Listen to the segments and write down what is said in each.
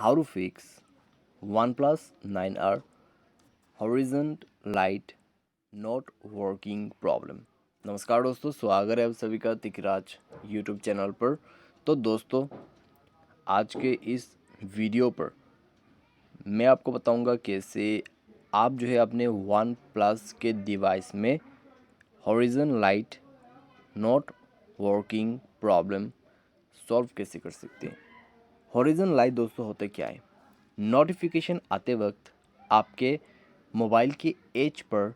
how to fix OnePlus 9R horizon light not working problem. नमस्कार दोस्तों, स्वागत है आप सभी का तिकराज यूट्यूब चैनल पर। तो दोस्तों, आज के इस वीडियो पर मैं आपको बताऊंगा कैसे आप जो है अपने वन प्लस के डिवाइस में horizon light not working problem solve कैसे कर सकते हैं। हॉरिजन लाइट दोस्तों होते क्या है, नोटिफिकेशन आते वक्त आपके मोबाइल के एज पर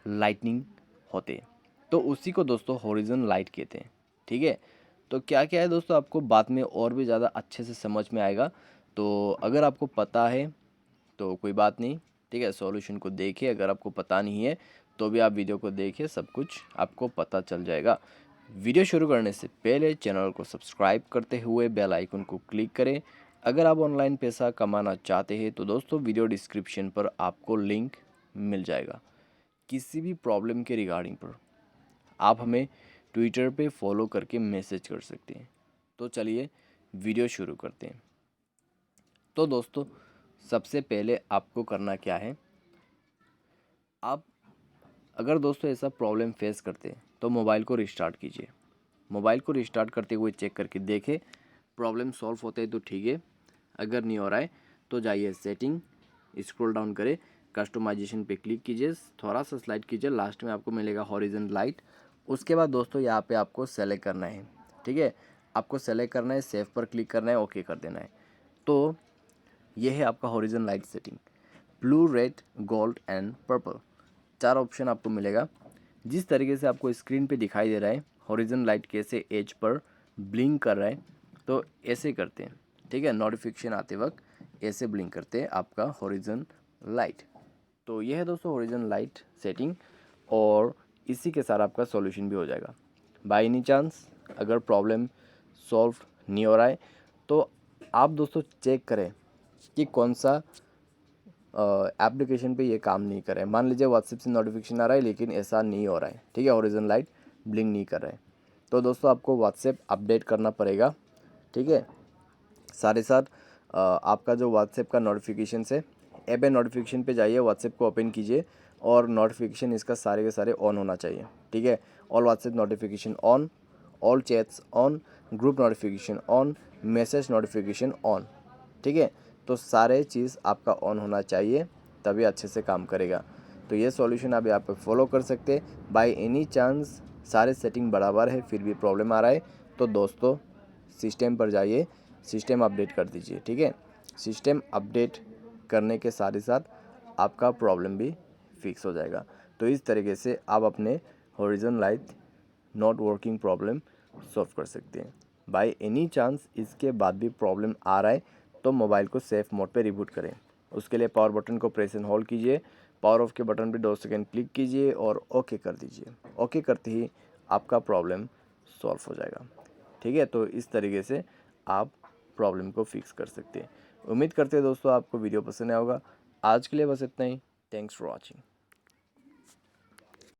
लाइटनिंग होते हैं, तो उसी को दोस्तों हॉरिजन लाइट कहते हैं। ठीक है, तो क्या क्या है दोस्तों, आपको बाद में और भी ज़्यादा अच्छे से समझ में आएगा। तो अगर आपको पता है तो कोई बात नहीं, ठीक है, सॉल्यूशन को देखिए। अगर आपको पता नहीं है तो भी आप वीडियो को देखिए, सब कुछ आपको पता चल जाएगा। वीडियो शुरू करने से पहले चैनल को सब्सक्राइब करते हुए बेल आइकन को क्लिक करें। अगर आप ऑनलाइन पैसा कमाना चाहते हैं तो दोस्तों वीडियो डिस्क्रिप्शन पर आपको लिंक मिल जाएगा। किसी भी प्रॉब्लम के रिगार्डिंग पर आप हमें ट्विटर पे फॉलो करके मैसेज कर सकते हैं। तो चलिए वीडियो शुरू करते हैं। तो दोस्तों, सबसे पहले आपको करना क्या है, आप अगर दोस्तों ऐसा प्रॉब्लम फेस करते हैं तो मोबाइल को रिस्टार्ट कीजिए। मोबाइल को रिस्टार्ट करते हुए चेक करके देखें, प्रॉब्लम सॉल्व होते हैं तो ठीक है, अगर नहीं हो रहा है तो जाइए सेटिंग, स्क्रॉल डाउन करें, कस्टमाइजेशन पे क्लिक कीजिए, थोड़ा सा स्लाइड कीजिए, लास्ट में आपको मिलेगा हॉरिजन लाइट। उसके बाद दोस्तों यहाँ पे आपको सेलेक्ट करना है। ठीक है, आपको सेलेक्ट करना है, सेव पर क्लिक करना है, ओके कर देना है। तो ये है आपका horizon light setting. Blue, red, gold and purple, 4 option आपको मिलेगा। जिस तरीके से आपको स्क्रीन पे दिखाई दे रहा है हॉरिजन लाइट कैसे एज पर ब्लिंक कर रहा है, तो ऐसे करते हैं। ठीक है, नोटिफिकेशन आते वक्त ऐसे ब्लिंक करते हैं आपका हॉरिजन लाइट। तो यह है दोस्तों हॉरिजन लाइट सेटिंग, और इसी के साथ आपका सॉल्यूशन भी हो जाएगा। बाय एनी चांस अगर प्रॉब्लम सॉल्व नहीं हो रहा है तो आप दोस्तों चेक करें कि कौन सा एप्लीकेशन पे ये काम नहीं कर रहा है। मान लीजिए व्हाट्सएप से नोटिफिकेशन आ रहा है लेकिन ऐसा नहीं हो रहा है, ठीक है, हॉरिजन लाइट ब्लिंक नहीं कर रहा है, तो दोस्तों आपको व्हाट्सएप अपडेट करना पड़ेगा। ठीक है, साथ ही साथ आपका जो व्हाट्सएप का नोटिफिकेशन है, ऐप है, नोटिफिकेशन पे जाइए, व्हाट्सएप को ओपन कीजिए और नोटिफिकेशन इसका सारे के सारे ऑन होना चाहिए। ठीक है, all WhatsApp notification on, all chats on, group notification on, message notification on. ठीक है, तो सारे चीज़ आपका ऑन होना चाहिए, तभी अच्छे से काम करेगा। तो ये सॉल्यूशन आप यहाँ पे फॉलो कर सकते हैं। बाय एनी चांस सारे सेटिंग बराबर है फिर भी प्रॉब्लम आ रहा है तो दोस्तों सिस्टम पर जाइए, सिस्टम अपडेट कर दीजिए। ठीक है, सिस्टम अपडेट करने के साथ ही साथ आपका प्रॉब्लम भी फिक्स हो जाएगा। तो इस तरीके से आप अपने horizon light not working problem solve कर सकते हैं। बाय एनी चांस इसके बाद भी प्रॉब्लम आ रहा है तो मोबाइल को सेफ मोड पे रिबूट करें। उसके लिए पावर बटन को प्रेस एंड होल्ड कीजिए, पावर ऑफ के बटन पे 2 सेकंड क्लिक कीजिए और ओके कर दीजिए। ओके करते ही आपका प्रॉब्लम सॉल्व हो जाएगा। ठीक है, तो इस तरीके से आप प्रॉब्लम को फिक्स कर सकते हैं। उम्मीद करते हैं दोस्तों आपको वीडियो पसंद आया होगा। आज के लिए बस इतना ही। Thanks for watching.